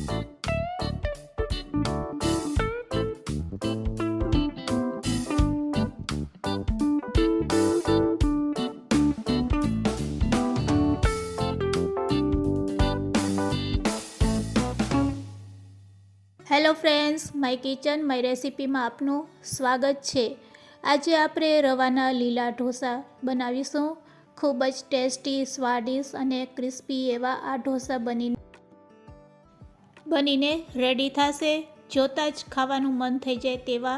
Hello friends, my kitchen my રેસિપીમાં આપનું સ્વાગત છે। આજે આપણે રવાના લીલા ઢોસા બનાવીશું। ખૂબ જ ટેસ્ટી, સ્વાદિષ્ટ અને ક્રિસ્પી એવા આ ઢોસા બનીને રેડી થશે। જોતાં જ ખાવાનું મન થઈ જાય તેવા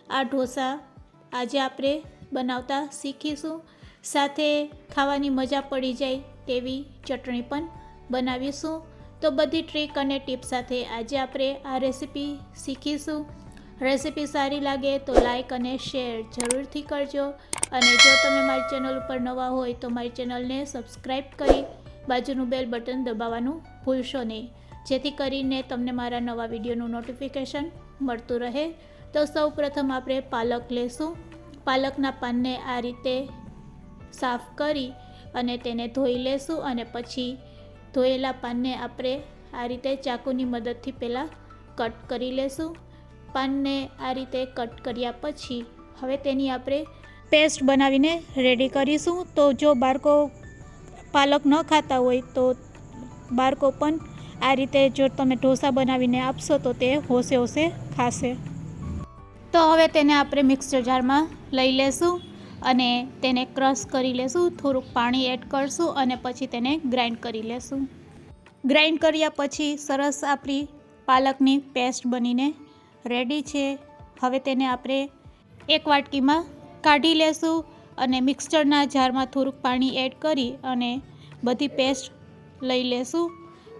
આ ઢોસા આજે આપણે બનાવતા શીખીશું। સાથે ખાવાની મજા પડી જાય તેવી ચટણી પણ બનાવીશું। તો બધી ટ્રીક અને ટિપ્સ સાથે આજે આપણે આ રેસીપી શીખીશું। રેસીપી સારી લાગે તો લાઈક અને શેર જરૂરથી કરજો, અને જો તમે મારી ચેનલ ઉપર નવા હોય તો મારી ચેનલને સબસ્ક્રાઈબ કરી બાજુનું બેલ બટન દબાવવાનું ભૂલશો નહીં, જેથી કરીને તમને મારા નવા વિડીયોનું નોટિફિકેશન મળતું રહે। તો સૌ પ્રથમ આપણે પાલક લેશું। પાલકના પાનને આ રીતે સાફ કરી અને તેને ધોઈ લેશું, અને પછી ધોયેલા પાનને આપણે આ રીતે ચાકુની મદદથી પહેલાં કટ કરી લેશું। પાનને આ રીતે કટ કર્યા પછી હવે તેની આપણે પેસ્ટ બનાવીને રેડી કરીશું। તો જો બાળકો પાલક ન ખાતા હોય તો બાળકો પણ આ રીતે જો તમે ઢોસા બનાવીને આપશો તો તે હોશે હોશે ખાશે। તો હવે તેને આપણે મિક્સર જારમાં લઈ લેશું અને તેને ક્રશ કરી લેશું। થોડુંક પાણી એડ કરશું અને પછી તેને ગ્રાઇન્ડ કરી લેશું। ગ્રાઇન્ડ કર્યા પછી સરસ આપણી પાલકની પેસ્ટ બનીને રેડી છે। હવે તેને આપણે એક વાટકીમાં કાઢી લેશું અને મિક્સરના જારમાં થોડુંક પાણી એડ કરી અને બધી પેસ્ટ લઈ લેશું।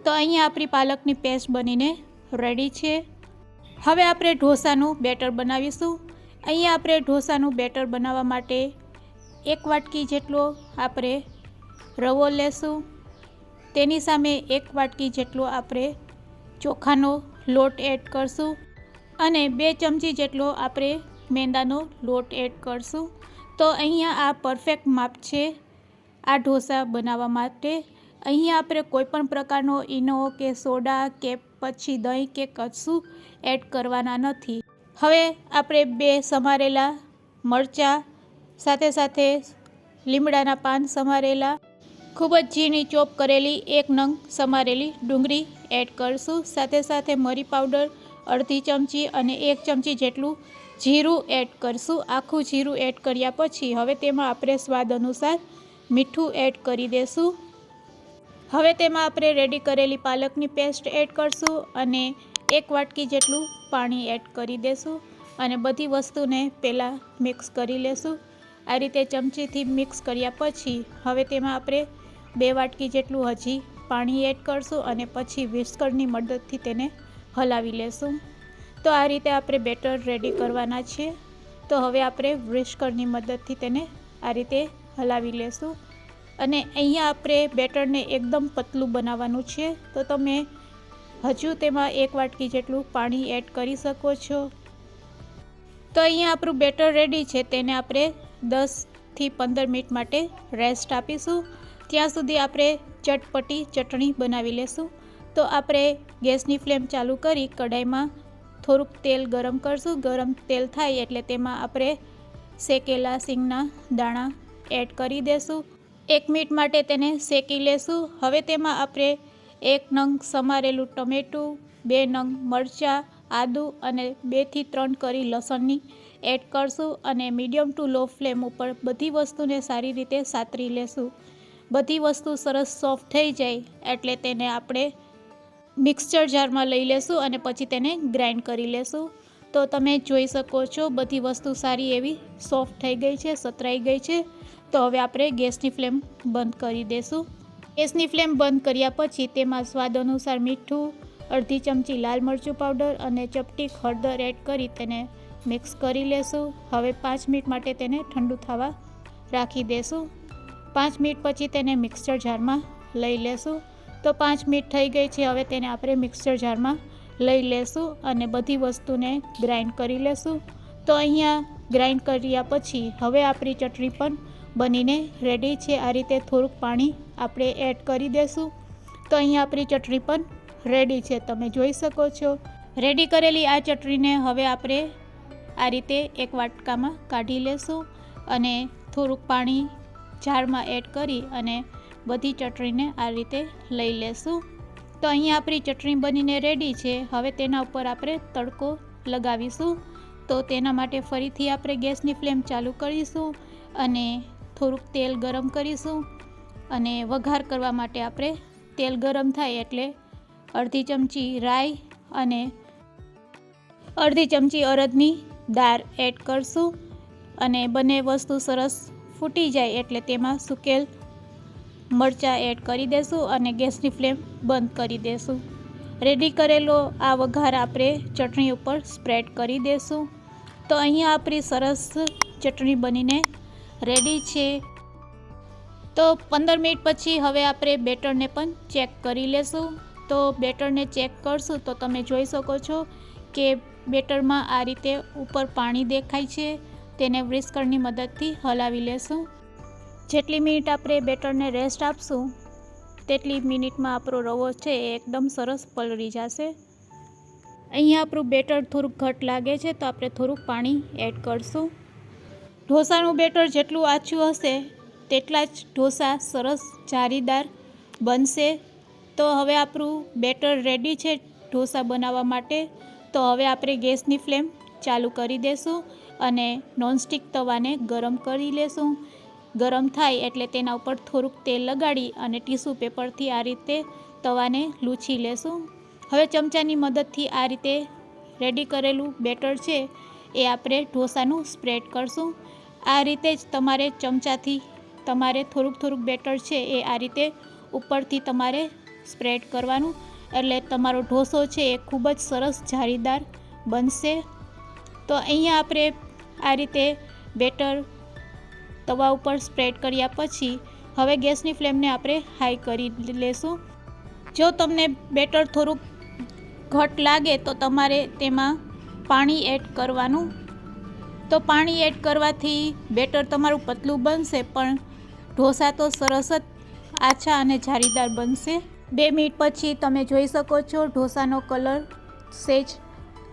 તો અહીંયા આપણી પાલકની પેસ્ટ બનીને રેડી છે। હવે આપણે ઢોસાનું બેટર બનાવીશું। અહીંયા આપણે ઢોસાનું બેટર બનાવવા માટે એક વાટકી જેટલો આપણે રવો લેશું। તેની સામે એક વાટકી જેટલો આપણે ચોખાનો લોટ એડ કરશું અને 2 ચમચી જેટલો આપણે મેંદાનો લોટ એડ કરશું। તો અહીંયા આ પરફેક્ટ માપ છે આ ઢોસા બનાવવા માટે। અહીંયા આપણે કોઈપણ પ્રકારનો ઈનો કે સોડા કે પછી દહીં કે કશું એડ કરવાના નથી। હવે આપણે 2 સમારેલા મરચાં, સાથે સાથે લીમડાના પાન સમારેલા, ખૂબ જ ઝીણી ચોપ કરેલી 1 નંગ સમારેલી ડુંગળી એડ કરશું। સાથે સાથે મરી પાવડર અડધી ચમચી અને 1 ચમચી જેટલું જીરું એડ કરશું। આખું જીરું એડ કર્યા પછી હવે તેમાં આપણે સ્વાદ અનુસાર મીઠું એડ કરી દેશું। હવે તેમાં આપણે રેડી કરેલી પાલકની પેસ્ટ એડ કરશું અને 1 વાટકી જેટલું પાણી એડ કરી દેશું અને બધી વસ્તુને પહેલાં મિક્સ કરી લેશું। આ રીતે ચમચીથી મિક્સ કર્યા પછી હવે તેમાં આપણે 2 વાટકી જેટલું હજી પાણી એડ કરશું અને પછી વિસ્કરની મદદથી તેને હલાવી લેશું। તો આ રીતે આપણે બેટર રેડી કરવાના છે। તો હવે આપણે વિસ્કરની મદદથી તેને આ રીતે હલાવી લેશું અને અહીંયા આપણે બેટરને એકદમ પતલું બનાવવાનું છે। તો તમે હજુ તેમાં 1 વાટકી જેટલું પાણી એડ કરી શકો છો। તો અહીંયા આપણું બેટર રેડી છે, તેને આપણે 10થી 15 મિનિટ માટે રેસ્ટ આપીશું। ત્યાં સુધી આપણે ચટપટી ચટણી બનાવી લેશું। તો આપણે ગેસની ફ્લેમ ચાલુ કરી કઢાઈમાં થોડુંક તેલ ગરમ કરશું। ગરમ તેલ થાય એટલે તેમાં આપણે શેકેલા સિંગના દાણા એડ કરી દેશું। 1 મિનિટ માટે તેને શેકી લેશું। હવે તેમાં આપણે 1 નંગ સમારેલું ટમેટું, 2 નંગ મરચાં, આદું અને 2 થી 3 કરી લસણની એડ કરશું અને મીડિયમ ટુ લો ફ્લેમ ઉપર બધી વસ્તુને સારી રીતે સાતરી લેશું। બધી વસ્તુ સરસ સોફ્ટ થઈ જાય એટલે તેને આપણે મિક્સર જારમાં લઈ લેશું અને પછી તેને ગ્રાઇન્ડ કરી લેશું। તો તમે જોઈ શકો છો બધી વસ્તુ સારી એવી સોફ્ટ થઈ ગઈ છે, સતરાઈ ગઈ છે। તો હવે આપણે ગેસની ફ્લેમ બંધ કરી દેશું। ગેસની ફ્લેમ બંધ કર્યા પછી તેમાં સ્વાદ અનુસાર મીઠું, અડધી ચમચી લાલ મરચું પાવડર અને ચપટી હળદર એડ કરી તેને મિક્સ કરી લેશું। હવે 5 મિનિટ માટે તેને ઠંડુ થવા રાખી દેશું। 5 મિનિટ પછી તેને મિક્સર જારમાં લઈ લેશું। તો 5 મિનિટ થઈ ગઈ છે, હવે તેને આપણે મિક્સર જારમાં લઈ લેશું અને બધી વસ્તુને ગ્રાઇન્ડ કરી લેશું। તો અહીંયા ગ્રાઇન્ડ કર્યા પછી હવે આપણી ચટણી પણ બનીને રેડી છે। આ રીતે થોડુંક પાણી આપણે એડ કરી દેશું। તો અહીંયા આપણી ચટણી પણ રેડી છે, તમે જોઈ શકો છો। રેડી કરેલી આ ચટણીને હવે આપણે આ રીતે એક વાટકામાં કાઢી લેશું અને થોડુંક પાણી જારમાં એડ કરી અને બધી ચટણીને આ રીતે લઈ લેશું। તો અહીંયા આપણી ચટણી બનીને રેડી છે। હવે તેના ઉપર આપણે તડકો લગાવીશું। તો તેના માટે ફરીથી આપણે ગેસની ફ્લેમ ચાલુ કરીશું અને થોડુંક તેલ ગરમ કરીશું અને વઘાર કરવા માટે આપણે તેલ ગરમ થાય એટલે અડધી ચમચી રાઈ અને અડધી ચમચી અડદની દાળ એડ કરશું અને બંને વસ્તુ સરસ ફૂટી જાય એટલે તેમાં સૂકેલ મરચાં એડ કરી દેશું અને ગેસની ફ્લેમ બંધ કરી દેશું। રેડી કરેલો આ વઘાર આપણે ચટણી ઉપર સ્પ્રેડ કરી દેશું। તો અહીંયા આપણી સરસ ચટણી બનીને રેડી છે। તો 15 મિનિટ પછી હવે આપણે બેટરને પણ ચેક કરી લેશું। તો બેટરને ચેક કરશું તો તમે જોઈ શકો છો કે બેટરમાં આ રીતે ઉપર પાણી દેખાય છે। તેને વ્હિસ્કરની મદદથી હલાવી લેશું। જેટલી મિનિટ આપણે બેટરને રેસ્ટ આપશું તેટલી મિનિટમાં આપણો રવો છે એ એકદમ સરસ પલળી જશે। અહીંયા આપણું બેટર થોડુંક ઘટ લાગે છે તો આપણે થોડુંક પાણી એડ કરશું। ઢોસાનું બેટર જેટલું આછું હશે તેટલા જ ઢોસા સરસ જાળીદાર બનશે। તો હવે આપણું બેટર રેડી છે ઢોસા બનાવવા માટે। તો હવે આપણે ગેસની ફ્લેમ ચાલુ કરી દેશું અને નોનસ્ટિક તવાને ગરમ કરી લેશું। ગરમ થાય એટલે તેના ઉપર થોડુંક તેલ લગાડી અને ટીશ્યુ પેપરથી આ રીતે તવાને લૂછી લેશું। હવે ચમચાની મદદથી આ રીતે રેડી કરેલું બેટર છે એ આપણે ઢોસાનું સ્પ્રેડ કરશું। આ રીતે જ તમારે ચમચાથી તમારે થોડુંક બેટર છે એ આ રીતે ઉપરથી તમારે સ્પ્રેડ કરવાનું એટલે તમારો ઢોસો છે એ ખૂબ જ સરસ જાળીદાર બનશે। તો અહીંયા આપણે આ રીતે બેટર તવા ઉપર સ્પ્રેડ કર્યા પછી હવે ગેસની ફ્લેમને આપણે હાઈ કરી લેશું। જો તમને બેટર થોડુંક ઘટ લાગે તો તમારે તેમાં પાણી એડ કરવાનું। તો પાણી એડ કરવાથી બેટર તમારું પતલું બનશે પણ ઢોસા તો સરસ જ આછા અને જાળીદાર બનશે। 2 મિનિટ પછી તમે જોઈ શકો છો ઢોસાનો કલર સેજ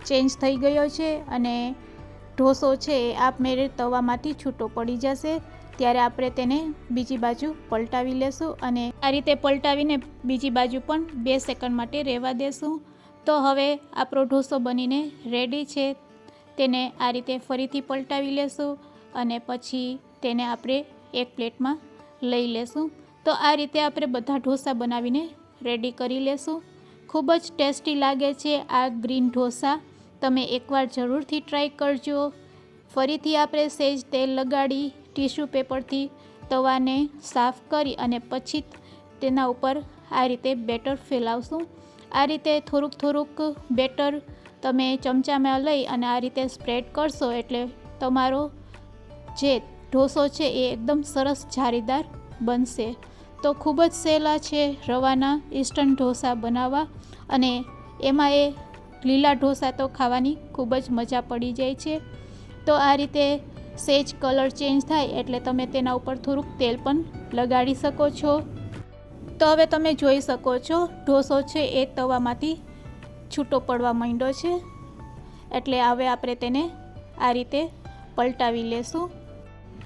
ચેન્જ થઈ ગયો છે અને ઢોસો છે એ આપમેળે તવામાંથી છૂટો પડી જશે। ત્યારે આપણે તેને બીજી બાજુ પલટાવી લેશું અને આ રીતે પલટાવીને બીજી બાજુ પણ 2 સેકન્ડ માટે રહેવા દેશું। તો હવે આપણો ઢોસો બનીને રેડી છે। તેને આ રીતે ફરીથી પલટાવી લેશું અને પછી તેને આપણે એક પ્લેટમાં લઈ લેશું। તો આ રીતે આપણે બધા ઢોસા બનાવીને રેડી કરી લેશું। ખૂબ જ ટેસ્ટી લાગે છે આ ગ્રીન ઢોસા। તમે એકવાર જરૂરથી ટ્રાય કરજો। ફરીથી આપણે સહેજ તેલ લગાડી ટીશ્યુ પેપરથી તવાને સાફ કરી અને પછી તેના ઉપર આ રીતે બેટર ફેલાવશું। આ રીતે થોડુંક બેટર તમે ચમચામાં લઈ અને આ રીતે સ્પ્રેડ કરશો એટલે તમારો જે ઢોસો છે એ એકદમ સરસ જાળીદાર બનશે। તો ખૂબ જ સહેલા છે રવાના ઇન્સ્ટન્ટ ઢોસા બનાવવા અને એમાં એ લીલા ઢોસા તો ખાવાની ખૂબ જ મજા પડી જાય છે। તો આ રીતે સેજ કલર ચેન્જ થાય એટલે તમે તેના ઉપર થોડુંક તેલ પણ લગાડી શકો છો। તો હવે તમે જોઈ શકો છો ઢોસો છે એ તવામાંથી છૂટો પડવા માંડ્યો છે એટલે હવે આપણે તેને આ રીતે પલટાવી લેશું।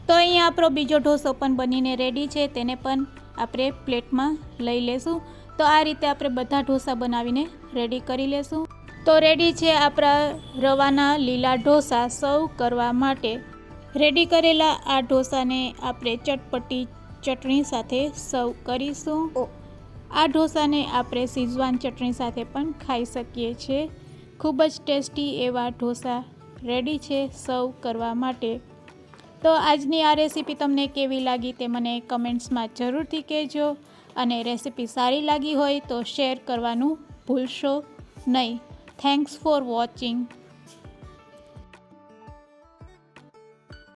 તો અહીંયા આપણો બીજો ઢોસો પણ બનીને રેડી છે। તેને પણ આપણે પ્લેટમાં લઈ લેશું। તો આ રીતે આપણે બધા ઢોસા બનાવીને રેડી કરી લેશું। તો રેડી છે આપણા રવાના લીલા ઢોસા સર્વ કરવા માટે। રેડી કરેલા આ ઢોસાને આપણે ચટપટી ચટણી સાથે સર્વ કરીશું। આ ઢોસાને આપણે શીઝવાન ચટણી સાથે પણ ખાઈ શકીએ છીએ। ખૂબ જ ટેસ્ટી એવા ઢોસા રેડી છે સર્વ કરવા માટે। તો આજની આ રેસીપી તમને કેવી લાગી તે મને કમેન્ટ્સમાં જરૂરથી કહેજો અને રેસીપી સારી લાગી હોય તો શેર કરવાનું ભૂલશો નહીં। Thanks for watching.